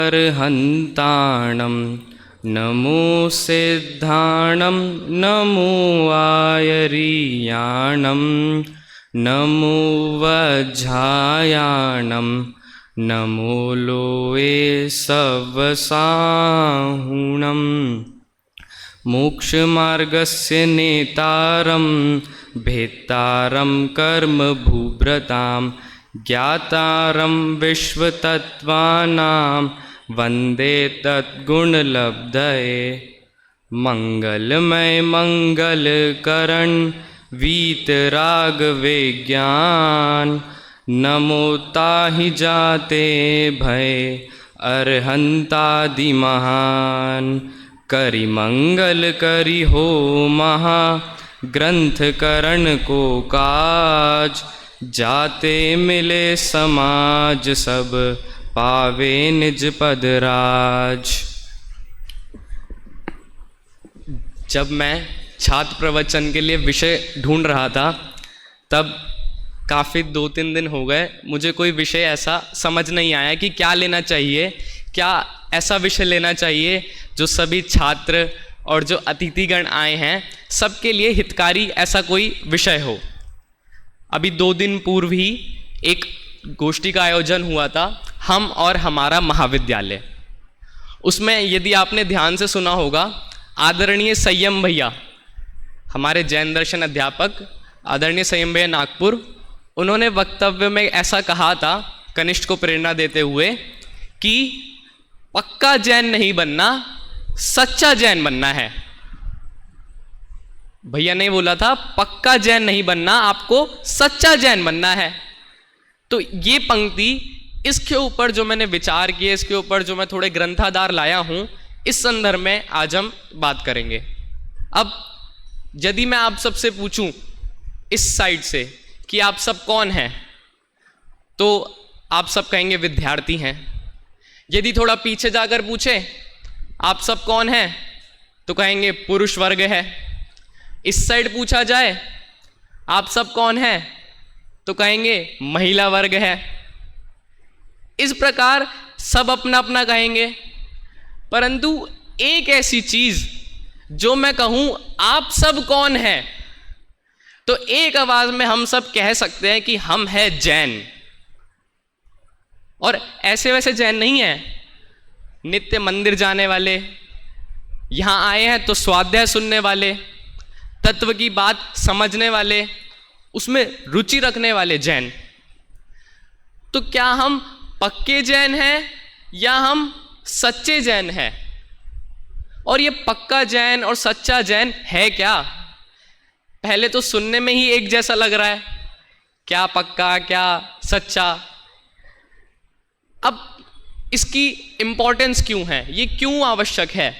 अर्हन्ताणं नमो सिद्धाणं नमो आयरीयाणं नमो वज्झायाणं नमो लोये सवसाहुणं मोक्षमार्गस्य नेतारं भेत्तारं कर्मभूभृतां ज्ञातारं विश्वतत्त्वानां वन्दे तद्गुणलब्धये मंगलमय मंगलकरण वीतरागविज्ञान नमो ताहि जाते भय अर्हन्तादि महान करि मंगल करि हो महा ग्रंथ करण को काज जाते मिले समाज सब पावे निज पद राज। जब मैं छात्र प्रवचन के लिए विषय ढूंढ रहा था तब काफ़ी 2-3 दिन हो गए, मुझे कोई विषय ऐसा समझ नहीं आया कि क्या लेना चाहिए, क्या ऐसा विषय लेना चाहिए जो सभी छात्र और जो अतिथिगण आए हैं सबके लिए हितकारी ऐसा कोई विषय हो। अभी 2 दिन पूर्व ही एक गोष्ठी का आयोजन हुआ था, हम और हमारा महाविद्यालय। उसमें यदि आपने ध्यान से सुना होगा, आदरणीय संयम भैया, हमारे जैन दर्शन अध्यापक आदरणीय संयम भैया नागपुर, उन्होंने वक्तव्य में ऐसा कहा था कनिष्ठ को प्रेरणा देते हुए कि पक्का जैन नहीं बनना, सच्चा जैन बनना है। भैया ने बोला था पक्का जैन नहीं बनना, आपको सच्चा जैन बनना है। तो ये पंक्ति, इसके ऊपर जो मैंने विचार किए, इसके ऊपर जो मैं थोड़े ग्रंथाधार लाया हूं, इस संदर्भ में आज हम बात करेंगे। अब यदि मैं आप सबसे पूछूं इस साइड से कि आप सब कौन हैं, तो आप सब कहेंगे विद्यार्थी हैं। यदि थोड़ा पीछे जाकर पूछे आप सब कौन हैं, तो कहेंगे पुरुष वर्ग है। इस साइड पूछा जाए आप सब कौन हैं, तो कहेंगे महिला वर्ग है। इस प्रकार सब अपना अपना कहेंगे, परंतु एक ऐसी चीज जो मैं कहूं आप सब कौन हैं, तो एक आवाज में हम सब कह सकते हैं कि हम हैं जैन। और ऐसे वैसे जैन नहीं है, नित्य मंदिर जाने वाले, यहां आए हैं तो स्वाध्याय सुनने वाले, तत्व की बात समझने वाले, उसमें रुचि रखने वाले जैन। तो क्या हम पक्के जैन हैं या हम सच्चे जैन हैं? और ये पक्का जैन और सच्चा जैन है क्या? पहले तो सुनने में ही एक जैसा लग रहा है, क्या पक्का क्या सच्चा। अब इसकी इंपॉर्टेंस क्यों है, ये क्यों आवश्यक है?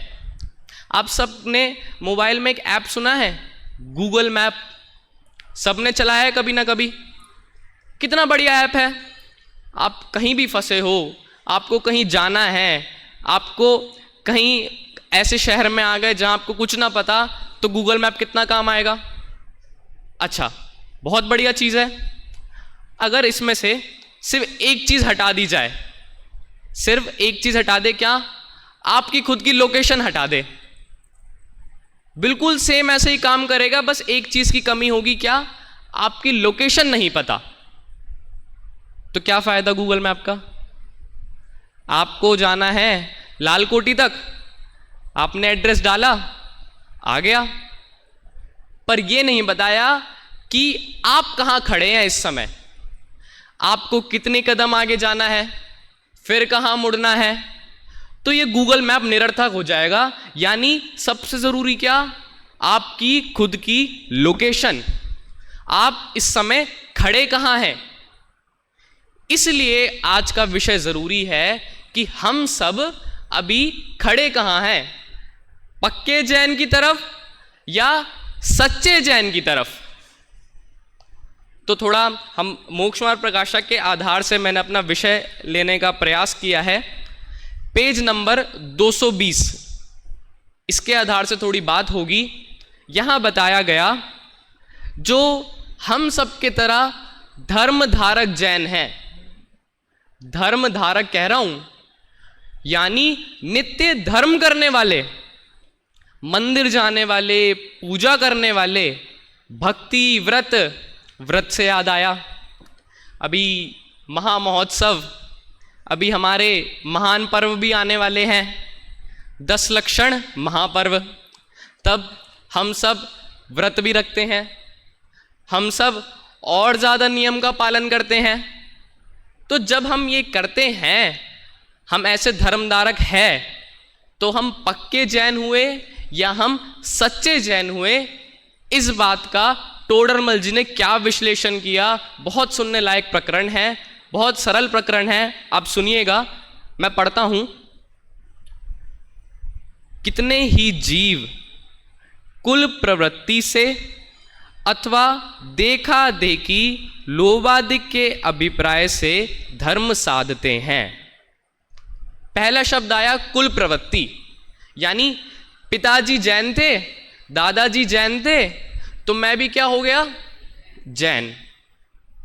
आप सबने मोबाइल में एक ऐप सुना है, गूगल मैप, सबने चलाया है कभी ना कभी। कितना बढ़िया ऐप है। आप कहीं भी फंसे हो, आपको कहीं जाना है, आपको कहीं ऐसे शहर में आ गए जहां आपको कुछ ना पता, तो गूगल मैप कितना काम आएगा। अच्छा, बहुत बढ़िया चीज़ है। अगर इसमें से सिर्फ एक चीज़ हटा दी जाए, सिर्फ एक चीज़ हटा दे, क्या? आपकी खुद की लोकेशन हटा दे, बिल्कुल सेम ऐसे ही काम करेगा, बस एक चीज़ की कमी होगी, क्या? आपकी लोकेशन नहीं पता। तो क्या फ़ायदा गूगल मैप का? आपको जाना है लालकोटी तक, आपने एड्रेस डाला, आ गया, पर यह नहीं बताया कि आप कहां खड़े हैं इस समय, आपको कितने कदम आगे जाना है, फिर कहां मुड़ना है। तो ये गूगल मैप निरर्थक हो जाएगा। यानी सबसे जरूरी क्या? आपकी खुद की लोकेशन, आप इस समय खड़े कहां हैं। इसलिए आज का विषय जरूरी है कि हम सब अभी खड़े कहां हैं, पक्के जैन की तरफ या सच्चे जैन की तरफ। तो थोड़ा हम मोक्ष मार्ग प्रकाशक के आधार से मैंने अपना विषय लेने का प्रयास किया है। पेज नंबर 220, इसके आधार से थोड़ी बात होगी। यहां बताया गया, जो हम सब के तरह धर्म धारक जैन हैं, धर्म धारक कह रहा हूं यानी नित्य धर्म करने वाले, मंदिर जाने वाले, पूजा करने वाले, भक्ति व्रत। व्रत से याद आया, अभी महामहोत्सव, अभी हमारे महान पर्व भी आने वाले हैं, 10 लक्षण महापर्व। तब हम सब व्रत भी रखते हैं, हम सब और ज़्यादा नियम का पालन करते हैं। तो जब हम ये करते हैं, हम ऐसे धर्मधारक हैं, तो हम पक्के जैन हुए या हम सच्चे जैन हुए? इस बात का टोडरमल जी ने क्या विश्लेषण किया, बहुत सुनने लायक प्रकरण है, बहुत सरल प्रकरण है, आप सुनिएगा। मैं पढ़ता हूं। कितने ही जीव कुल प्रवृत्ति से अथवा देखा देखी लोभादिक के अभिप्राय से धर्म साधते हैं। पहला शब्द आया कुल प्रवृत्ति, यानी पिताजी जैन थे, दादाजी जैन थे, तो मैं भी क्या हो गया? जैन।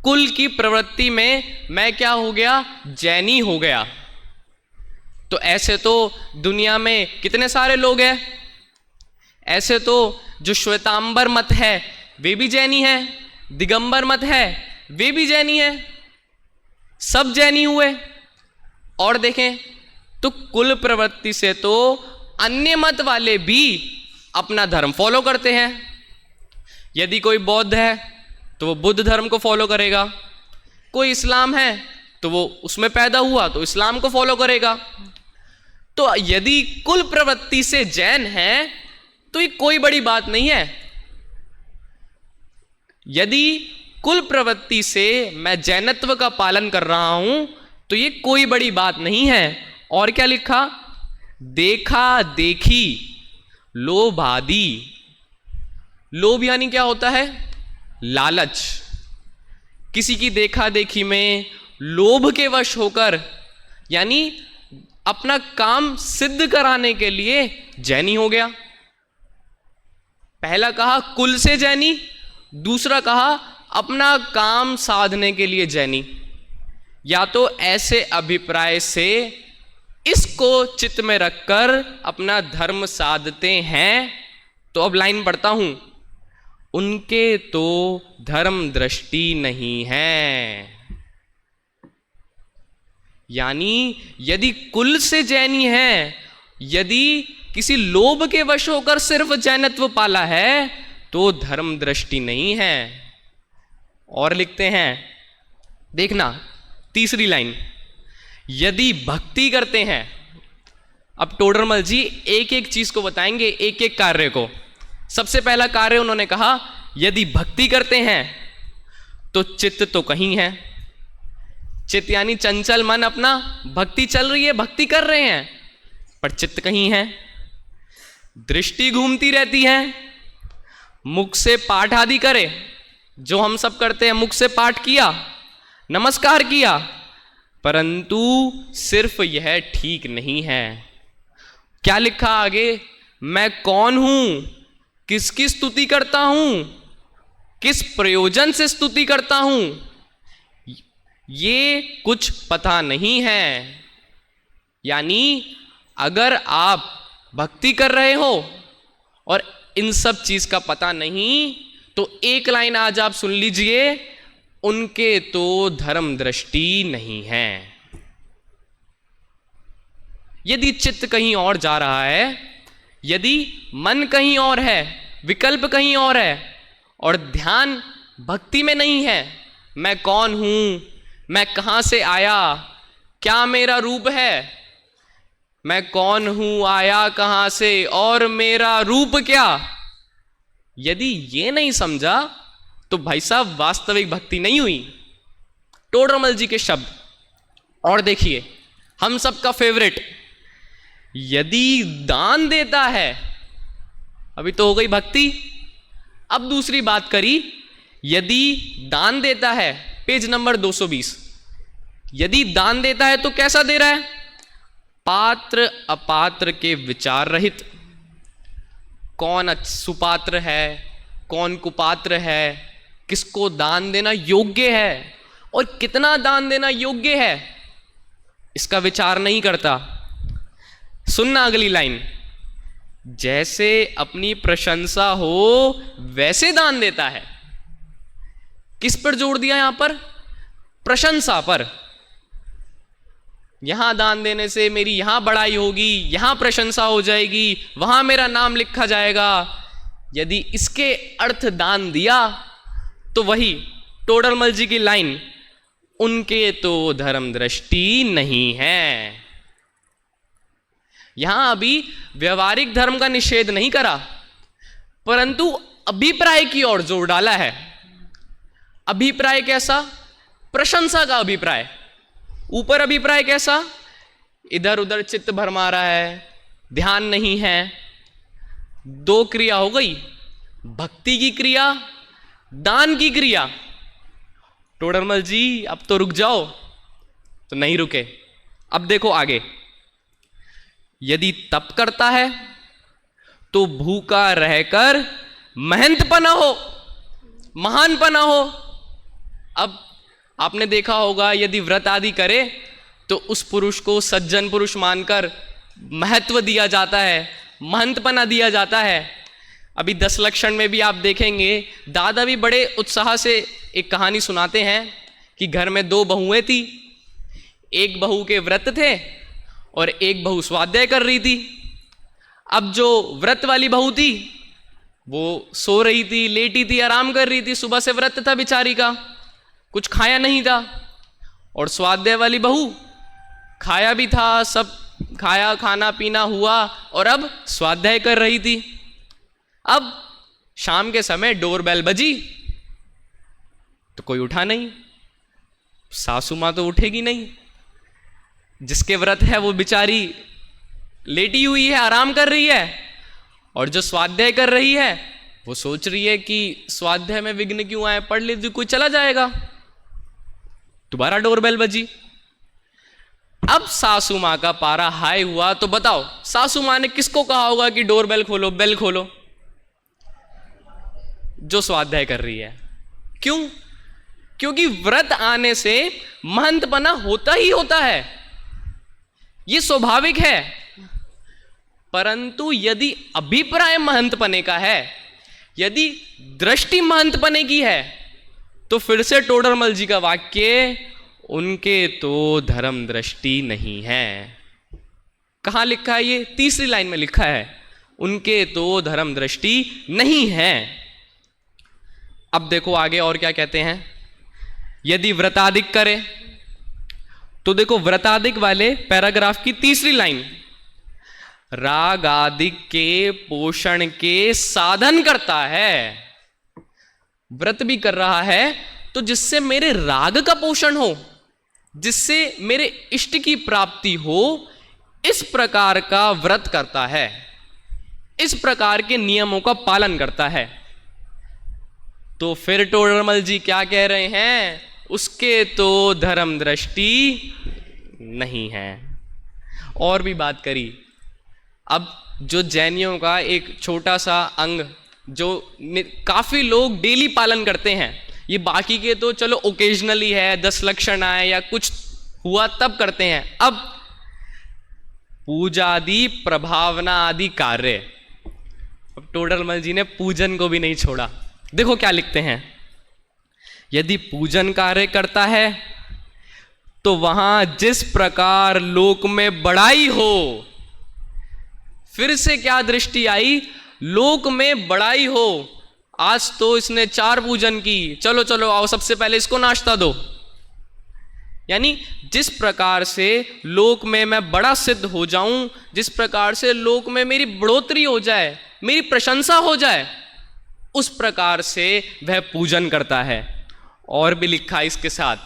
कुल की प्रवृत्ति में मैं क्या हो गया? जैनी हो गया। तो ऐसे तो दुनिया में कितने सारे लोग हैं। ऐसे तो जो श्वेतांबर मत है वे भी जैनी है, दिगंबर मत है वे भी जैनी है, सब जैनी हुए। और देखें तो कुल प्रवृत्ति से तो अन्य मत वाले भी अपना धर्म फॉलो करते हैं। यदि कोई बौद्ध है तो वो बुद्ध धर्म को फॉलो करेगा, कोई इस्लाम है तो वो उसमें पैदा हुआ तो इस्लाम को फॉलो करेगा। तो यदि कुल प्रवृत्ति से जैन है तो ये कोई बड़ी बात नहीं है। यदि कुल प्रवृत्ति से मैं जैनत्व का पालन कर रहा हूं तो ये कोई बड़ी बात नहीं है। और क्या लिखा? देखा देखी लोभादि। लोभ यानी क्या होता है? लालच। किसी की देखा देखी में लोभ के वश होकर, यानी अपना काम सिद्ध कराने के लिए जैनी हो गया। पहला कहा कुल से जैनी, दूसरा कहा अपना काम साधने के लिए जैनी। या तो ऐसे अभिप्राय से इसको चित्त में रखकर अपना धर्म साधते हैं। तो अब लाइन पढ़ता हूं। उनके तो धर्म दृष्टि नहीं है। यानी यदि कुल से जैनी है, यदि किसी लोभ के वश होकर सिर्फ जैनत्व पाला है तो धर्म दृष्टि नहीं है। और लिखते हैं, देखना तीसरी लाइन, यदि भक्ति करते हैं। अब टोडरमल जी एक एक चीज को बताएंगे, एक एक कार्य को। सबसे पहला कार्य उन्होंने कहा यदि भक्ति करते हैं तो चित्त तो कहीं है। चित्त यानी चंचल मन अपना, भक्ति चल रही है, भक्ति कर रहे हैं, पर चित्त कहीं है। दृष्टि घूमती रहती है। मुख से पाठ आदि करे, जो हम सब करते हैं, मुख से पाठ किया, नमस्कार किया, परंतु सिर्फ यह ठीक नहीं है। क्या लिखा आगे? मैं कौन हूं, किसकी स्तुति करता हूं, किस प्रयोजन से स्तुति करता हूं, ये कुछ पता नहीं है। यानी अगर आप भक्ति कर रहे हो और इन सब चीज का पता नहीं, तो एक लाइन आज आप सुन लीजिए, उनके तो धर्म दृष्टि नहीं है। यदि चित्त कहीं और जा रहा है, यदि मन कहीं और है, विकल्प कहीं और है, और ध्यान भक्ति में नहीं है, मैं कौन हूं, मैं कहां से आया, क्या मेरा रूप है, मैं कौन हूं, आया कहां से और मेरा रूप क्या, यदि ये नहीं समझा तो भाई साहब वास्तविक भक्ति नहीं हुई। टोडरमल जी के शब्द और देखिए, हम सबका फेवरेट, यदि दान देता है, अभी तो हो गई भक्ति। अब दूसरी बात करी, यदि दान देता है, पेज नंबर 220, यदि दान देता है तो कैसा दे रहा है? पात्र अपात्र के विचार रहित। कौन सुपात्र है, कौन कुपात्र है, किसको दान देना योग्य है और कितना दान देना योग्य है, इसका विचार नहीं करता। सुनना अगली लाइन, जैसे अपनी प्रशंसा हो वैसे दान देता है। किस पर जोड़ दिया यहां पर? प्रशंसा पर। यहां दान देने से मेरी यहां बड़ाई होगी, यहां प्रशंसा हो जाएगी, वहां मेरा नाम लिखा जाएगा। यदि इसके अर्थ दान दिया तो वही टोडरमल जी की लाइन, उनके तो धर्म दृष्टि नहीं है। यहां अभी व्यवहारिक धर्म का निषेध नहीं करा, परंतु अभिप्राय की ओर जोर डाला है। अभिप्राय कैसा? प्रशंसा का अभिप्राय। ऊपर अभिप्राय कैसा? इधर उधर चित्त भरमा रहा है, ध्यान नहीं है। दो क्रिया हो गई, भक्ति की क्रिया, दान की क्रिया। टोडरमल जी अब तो रुक जाओ, तो नहीं रुके। अब देखो आगे, यदि तप करता है तो भूखा रहकर महंतपना हो, महानपना हो। अब आपने देखा होगा, यदि व्रत आदि करे तो उस पुरुष को सज्जन पुरुष मानकर महत्व दिया जाता है, महंतपना दिया जाता है। अभी 10 लक्षण में भी आप देखेंगे, दादा भी बड़े उत्साह से एक कहानी सुनाते हैं कि घर में 2 बहुएं थी। एक बहू के व्रत थे और एक बहू स्वाध्याय कर रही थी। अब जो व्रत वाली बहू थी वो सो रही थी, लेटी थी, आराम कर रही थी। सुबह से व्रत था बेचारी का, कुछ खाया नहीं था। और स्वाध्याय वाली बहू खाया भी था, सब खाया, खाना पीना हुआ और अब स्वाध्याय कर रही थी। अब शाम के समय डोरबेल बजी तो कोई उठा नहीं। सासू मां तो उठेगी नहीं, जिसके व्रत है वो बेचारी लेटी हुई है, आराम कर रही है। और जो स्वाध्याय कर रही है वो सोच रही है कि स्वाध्याय में विघ्न क्यों आए, पढ़ लेती कोई चला जाएगा। दोबारा डोरबेल बजी। अब सासू मां का पारा हाई हुआ तो बताओ, सासू मां ने किसको कहा होगा कि डोरबेल खोलो, बेल खोलो? जो स्वाध्याय कर रही है। क्यों? क्योंकि व्रत आने से महंतपना होता ही होता है, ये स्वाभाविक है। परंतु यदि अभिप्राय महंतपने का है, यदि दृष्टि महंतपने की है, तो फिर से टोडरमल जी का वाक्य, उनके तो धर्म दृष्टि नहीं है। कहां लिखा है ये? तीसरी लाइन में लिखा है, उनके तो धर्म दृष्टि नहीं है। अब देखो आगे और क्या कहते हैं। यदि व्रताधिक करे तो देखो व्रताधिक वाले पैराग्राफ की तीसरी लाइन, राग आदि के पोषण के साधन करता है। व्रत भी कर रहा है तो जिससे मेरे राग का पोषण हो, जिससे मेरे इष्ट की प्राप्ति हो, इस प्रकार का व्रत करता है, इस प्रकार के नियमों का पालन करता है। तो फिर टोडरमल जी क्या कह रहे हैं? उसके तो धर्म दृष्टि नहीं है। और भी बात करी। अब जो जैनियों का एक छोटा सा अंग जो काफी लोग डेली पालन करते हैं, ये बाकी के तो चलो ओकेजनली है, 10 लक्षण आए या कुछ हुआ तब करते हैं। अब पूजा आदि, प्रभावना आदि कार्य, अब टोडरमल जी ने पूजन को भी नहीं छोड़ा। देखो क्या लिखते हैं, यदि पूजन कार्य करता है तो वहां जिस प्रकार लोक में बड़ाई हो, फिर से क्या दृष्टि आई? लोक में बड़ाई हो। आज तो इसने 4 पूजन की, चलो चलो आओ सबसे पहले इसको नाश्ता दो। यानी जिस प्रकार से लोक में मैं बड़ा सिद्ध हो जाऊं, जिस प्रकार से लोक में मेरी बढ़ोतरी हो जाए, मेरी प्रशंसा हो जाए, उस प्रकार से वह पूजन करता है। और भी लिखा इसके साथ,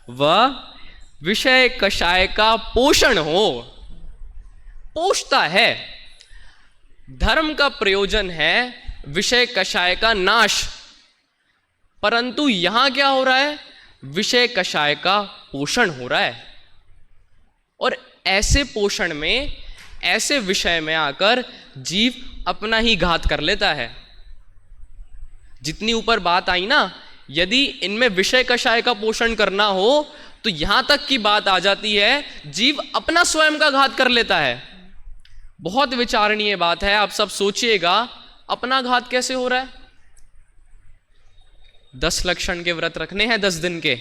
वह विषय कषाय का पोषण हो, पोषता है। धर्म का प्रयोजन है विषय कषाय का नाश, परंतु यहां क्या हो रहा है? विषय कषाय का पोषण हो रहा है। और ऐसे पोषण में, ऐसे विषय में आकर जीव अपना ही घात कर लेता है। जितनी ऊपर बात आई ना, यदि इनमें विषय कषाय का पोषण करना हो तो यहां तक की बात आ जाती है, जीव अपना स्वयं का घात कर लेता है। बहुत विचारणीय बात है। आप सब सोचिएगा, अपना घात कैसे हो रहा है? 10 लक्षण के व्रत रखने हैं 10 दिन के,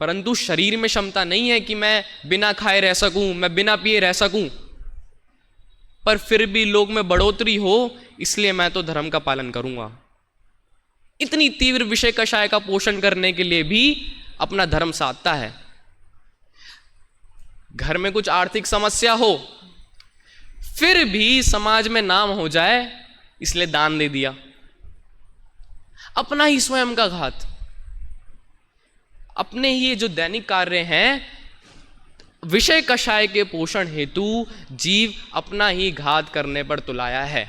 परंतु शरीर में क्षमता नहीं है कि मैं बिना खाए रह सकूं, मैं बिना पिए रह सकूं, पर फिर भी लोग में बढ़ोतरी हो, इसलिए मैं तो धर्म का पालन करूंगा। इतनी तीव्र विषय कषाय का पोषण करने के लिए भी अपना धर्म साधता है। घर में कुछ आर्थिक समस्या हो, फिर भी समाज में नाम हो जाए, इसलिए दान दे दिया। अपना ही स्वयं का घात, अपने ही जो दैनिक कार्य हैं, विषय कषाय के पोषण हेतु जीव अपना ही घात करने पर तुलाया है।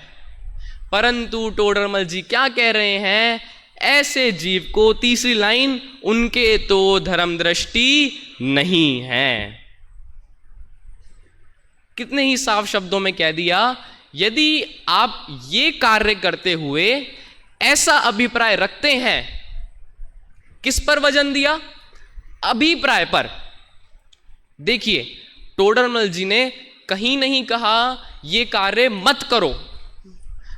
परंतु टोडरमल जी क्या कह रहे हैं? ऐसे जीव को, तीसरी लाइन, उनके तो धर्म दृष्टि नहीं है। कितने ही साफ शब्दों में कह दिया, यदि आप ये कार्य करते हुए ऐसा अभिप्राय रखते हैं, किस पर वजन दिया? अभिप्राय पर। देखिए, टोडरमल जी ने कहीं नहीं कहा ये कार्य मत करो,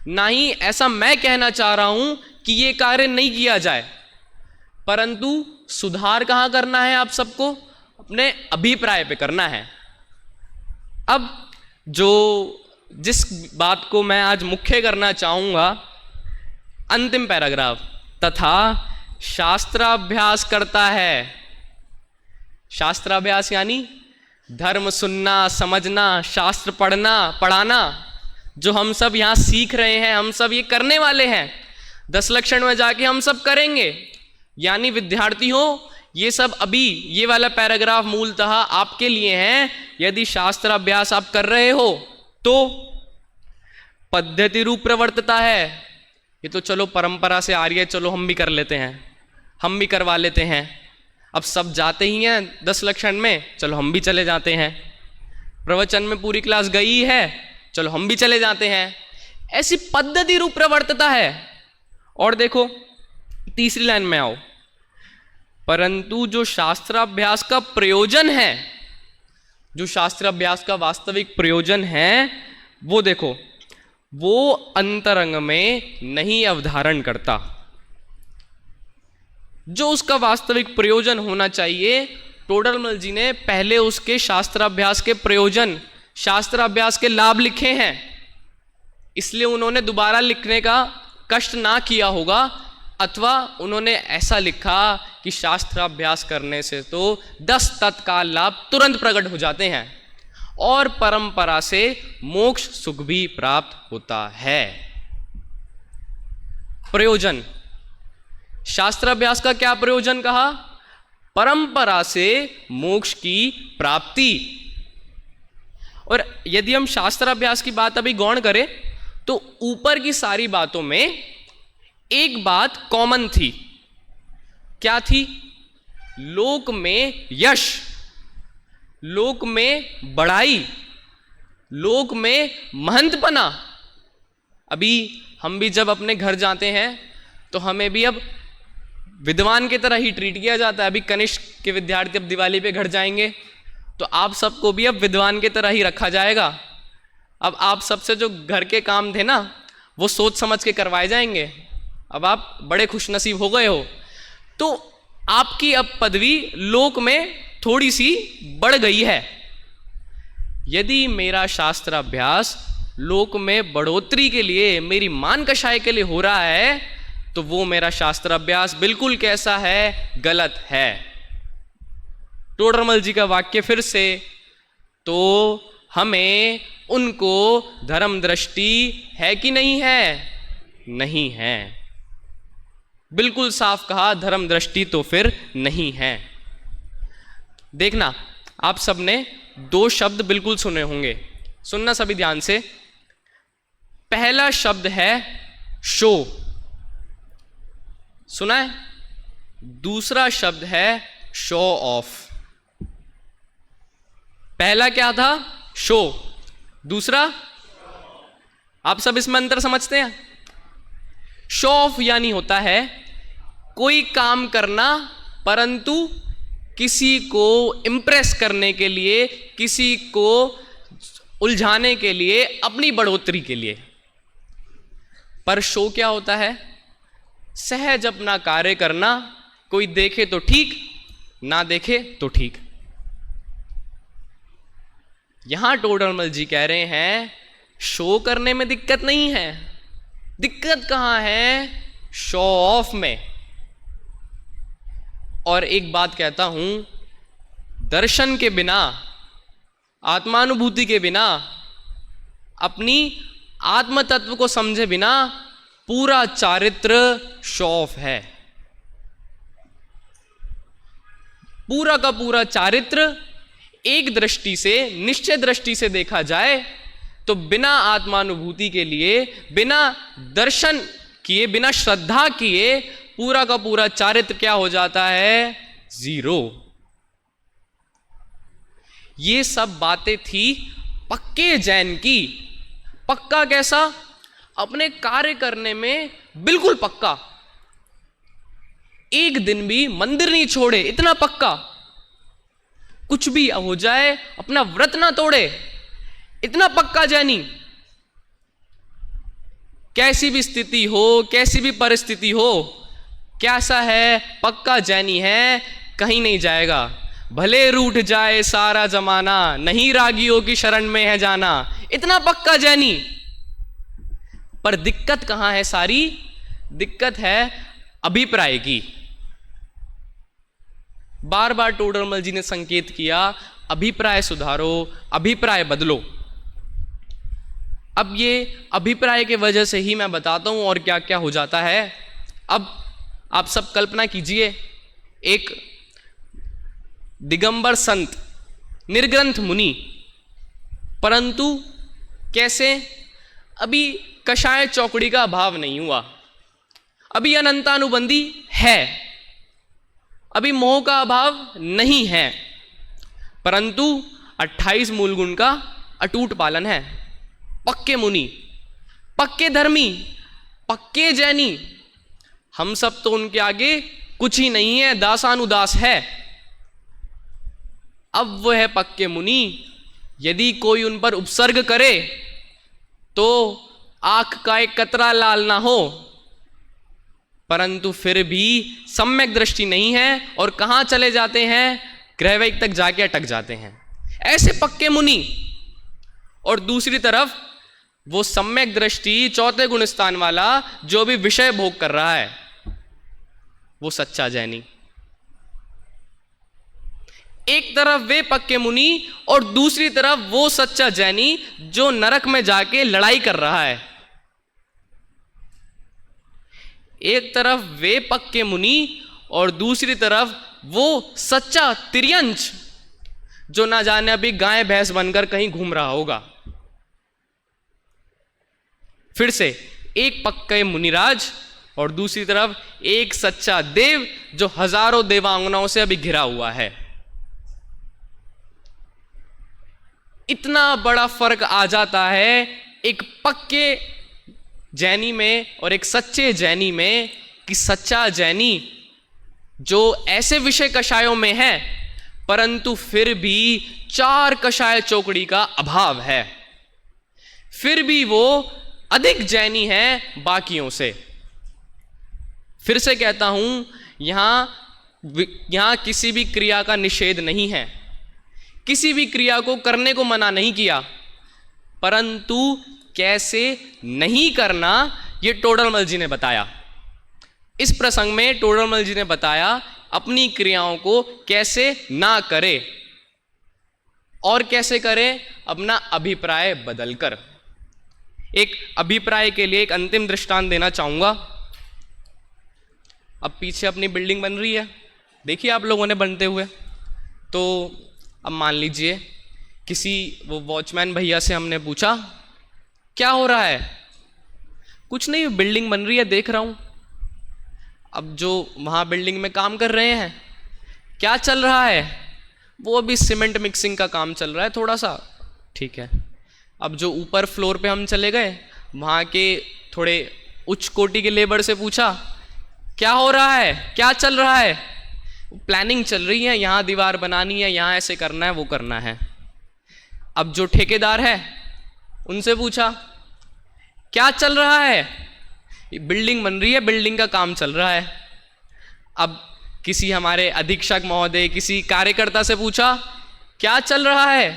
ना ही ऐसा मैं कहना चाह रहा हूं कि ये कार्य नहीं किया जाए, परंतु सुधार कहां करना है? आप सबको अपने अभिप्राय पे करना है। अब जिस बात को मैं आज मुख्य करना चाहूंगा, अंतिम पैराग्राफ, तथा शास्त्राभ्यास करता है। शास्त्राभ्यास यानी धर्म सुनना, समझना, शास्त्र पढ़ना, पढ़ाना, जो हम सब यहाँ सीख रहे हैं, हम सब ये करने वाले हैं। 10 लक्षण में जाके हम सब करेंगे। यानी विद्यार्थी हो, ये सब अभी ये वाला पैराग्राफ मूलतः आपके लिए है। यदि शास्त्राभ्यास आप कर रहे हो तो पद्धति रूप प्रवर्तता है। ये तो चलो परंपरा से आ रही है, चलो हम भी कर लेते हैं, हम भी करवा लेते हैं। अब सब जाते ही हैं 10 लक्षण में, चलो हम भी चले जाते हैं। प्रवचन में पूरी क्लास गई है, चलो हम भी चले जाते हैं। ऐसी पद्धति रूप प्रवर्तता है। और देखो, तीसरी लाइन में आओ, परंतु जो शास्त्राभ्यास का प्रयोजन है, जो शास्त्राभ्यास का वास्तविक प्रयोजन है, वो देखो, वो अंतरंग में नहीं अवधारण करता। जो उसका वास्तविक प्रयोजन होना चाहिए, टोडरमल जी ने पहले उसके शास्त्राभ्यास के प्रयोजन, शास्त्राभ्यास के लाभ लिखे हैं, इसलिए उन्होंने दोबारा लिखने का कष्ट ना किया होगा, अथवा उन्होंने ऐसा लिखा कि शास्त्राभ्यास करने से तो 10 तत्काल लाभ तुरंत प्रकट हो जाते हैं और परंपरा से मोक्ष सुख भी प्राप्त होता है। प्रयोजन, शास्त्राभ्यास का क्या प्रयोजन कहा? परंपरा से मोक्ष की प्राप्ति। और यदि हम शास्त्राभ्यास की बात अभी गौण करें तो ऊपर की सारी बातों में एक बात कॉमन थी। क्या थी? लोक में यश, लोक में बड़ाई, लोक में महंतपना। अभी हम भी जब अपने घर जाते हैं तो हमें भी अब विद्वान की तरह ही ट्रीट किया जाता है। अभी कनिष्ठ के विद्यार्थी अब दिवाली पे घर जाएंगे तो आप सबको भी अब विद्वान की तरह ही रखा जाएगा। अब आप सबसे जो घर के काम थे ना, वो सोच समझ के करवाए जाएंगे। अब आप बड़े खुशनसीब हो गए हो, तो आपकी अब पदवी लोक में थोड़ी सी बढ़ गई है। यदि मेरा शास्त्राभ्यास लोक में बढ़ोतरी के लिए, मेरी मान कषाय के लिए हो रहा है, तो वो मेरा शास्त्राभ्यास बिल्कुल कैसा है? गलत है। टोडरमल जी का वाक्य फिर से, तो हमें उनको धर्म दृष्टि है कि नहीं है? नहीं है। बिल्कुल साफ कहा, धर्म दृष्टि तो फिर नहीं है। देखना, आप सबने 2 शब्द बिल्कुल सुने होंगे, सुनना सभी ध्यान से। पहला शब्द है शो, सुना है? दूसरा शब्द है शो ऑफ। पहला क्या था? शो। दूसरा, आप सब इसमें अंतर समझते हैं? शो ऑफ यानी होता है कोई काम करना, परंतु किसी को इंप्रेस करने के लिए, किसी को उलझाने के लिए, अपनी बढ़ोतरी के लिए। पर शो क्या होता है? सहज अपना कार्य करना, कोई देखे तो ठीक, ना देखे तो ठीक। यहां टोडरमल जी कह रहे हैं शो करने में दिक्कत नहीं है, दिक्कत कहां है? शो ऑफ में। और एक बात कहता हूं, दर्शन के बिना, आत्मानुभूति के बिना, अपनी आत्म तत्व को समझे बिना पूरा चारित्र शो ऑफ है। पूरा का पूरा चारित्र एक दृष्टि से, निश्चय दृष्टि से देखा जाए तो बिना आत्मानुभूति के लिए, बिना दर्शन किए, बिना श्रद्धा किए पूरा का पूरा चारित्र क्या हो जाता है? जीरो। ये सब बातें थी पक्के जैन की। पक्का कैसा? अपने कार्य करने में बिल्कुल पक्का, एक दिन भी मंदिर नहीं छोड़े, इतना पक्का। कुछ भी हो जाए अपना व्रत ना तोड़े, इतना पक्का जैनी। कैसी भी स्थिति हो, कैसी भी परिस्थिति हो, कैसा है? पक्का जैनी है, कहीं नहीं जाएगा। भले रूठ जाए सारा जमाना, नहीं रागियों की शरण में है जाना, इतना पक्का जैनी। पर दिक्कत कहां है? सारी दिक्कत है अभिप्राय की। बार बार टोडरमल जी ने संकेत किया, अभिप्राय सुधारो, अभिप्राय बदलो। अब ये अभिप्राय के वजह से ही मैं बताता हूं और क्या क्या हो जाता है। अब आप सब कल्पना कीजिए, एक दिगंबर संत, निर्ग्रंथ मुनि, परंतु कैसे? अभी कषाय चौकड़ी का अभाव नहीं हुआ, अभी अनंतानुबंधी है, अभी मोह का अभाव नहीं है, परंतु 28 मूल गुण का अटूट पालन है। पक्के मुनि, पक्के धर्मी, पक्के जैनी। हम सब तो उनके आगे कुछ ही नहीं है, दासानुदास है। अब वो है पक्के मुनि, यदि कोई उन पर उपसर्ग करे तो आंख का एक कतरा लाल ना हो, परंतु फिर भी सम्यक दृष्टि नहीं है और कहां चले जाते हैं? ग्रहवैक तक जाके अटक जाते हैं। ऐसे पक्के मुनि। और दूसरी तरफ वो सम्यक दृष्टि, चौथे गुण स्थान वाला, जो भी विषय भोग कर रहा है, वो सच्चा जैनी। एक तरफ वे पक्के मुनि और दूसरी तरफ वो सच्चा जैनी जो नरक में जाके लड़ाई कर रहा है। एक तरफ वे पक्के मुनि और दूसरी तरफ वो सच्चा तिर्यंच जो ना जाने अभी गाय भैंस बनकर कहीं घूम रहा होगा। फिर से, एक पक्के मुनिराज और दूसरी तरफ एक सच्चा देव जो हजारों देवांगनाओं से अभी घिरा हुआ है। इतना बड़ा फर्क आ जाता है एक पक्के जैनी में और एक सच्चे जैनी में, कि सच्चा जैनी जो ऐसे विषय कषायों में है परंतु फिर भी 4 कषाय चौकड़ी का अभाव है, फिर भी वो अधिक जैनी है बाकियों से। फिर से कहता हूं, यहां किसी भी क्रिया का निषेध नहीं है, किसी भी क्रिया को करने को मना नहीं किया, परंतु कैसे नहीं करना ये टोडरमल जी ने बताया। इस प्रसंग में टोडरमल जी ने बताया अपनी क्रियाओं को कैसे ना करे और कैसे करें, अपना अभिप्राय बदलकर। एक अभिप्राय के लिए एक अंतिम दृष्टांत देना चाहूंगा। अब पीछे अपनी बिल्डिंग बन रही है, देखिए आप लोगों ने बनते हुए। तो अब मान लीजिए किसी वो वॉचमैन भैया से हमने पूछा क्या हो रहा है? कुछ नहीं, बिल्डिंग बन रही है, देख रहा हूं। अब जो वहां बिल्डिंग में काम कर रहे हैं, क्या चल रहा है? वो अभी सीमेंट मिक्सिंग का काम चल रहा है थोड़ा सा, ठीक है। अब जो ऊपर फ्लोर पे हम चले गए, वहां के थोड़े उच्च कोटि के लेबर से पूछा क्या हो रहा है, क्या चल रहा है? प्लानिंग चल रही है, यहाँ दीवार बनानी है, यहाँ ऐसे करना है, वो करना है। अब जो ठेकेदार है उनसे पूछा क्या चल रहा है, बिल्डिंग बन रही है, बिल्डिंग का काम चल रहा है। अब किसी हमारे अधीक्षक महोदय, किसी कार्यकर्ता से पूछा क्या चल रहा है,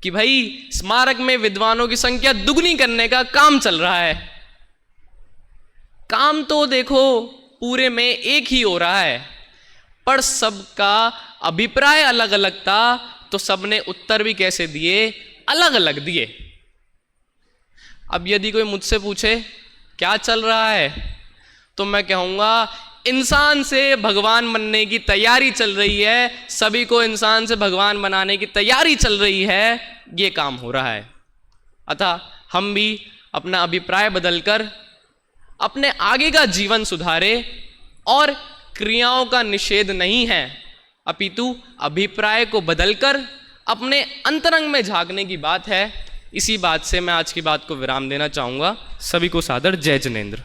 कि भाई स्मारक में विद्वानों की संख्या दुगनी करने का काम चल रहा है। काम तो देखो पूरे में एक ही हो रहा है, पर सबका अभिप्राय अलग अलग था, तो सबने उत्तर भी कैसे दिए, अलग अलग दिए। अब यदि कोई मुझसे पूछे क्या चल रहा है, तो मैं कहूँगा इंसान से भगवान बनने की तैयारी चल रही है, सभी को इंसान से भगवान बनाने की तैयारी चल रही है, ये काम हो रहा है। अतः हम भी अपना अभिप्राय बदलकर अपने आगे का जीवन सुधारे, और क्रियाओं का निषेध नहीं है, अपितु अभिप्राय को बदलकर अपने अंतरंग में झांकने की बात है। इसी बात से मैं आज की बात को विराम देना चाहूँगा। सभी को सादर जय जिनेंद्र।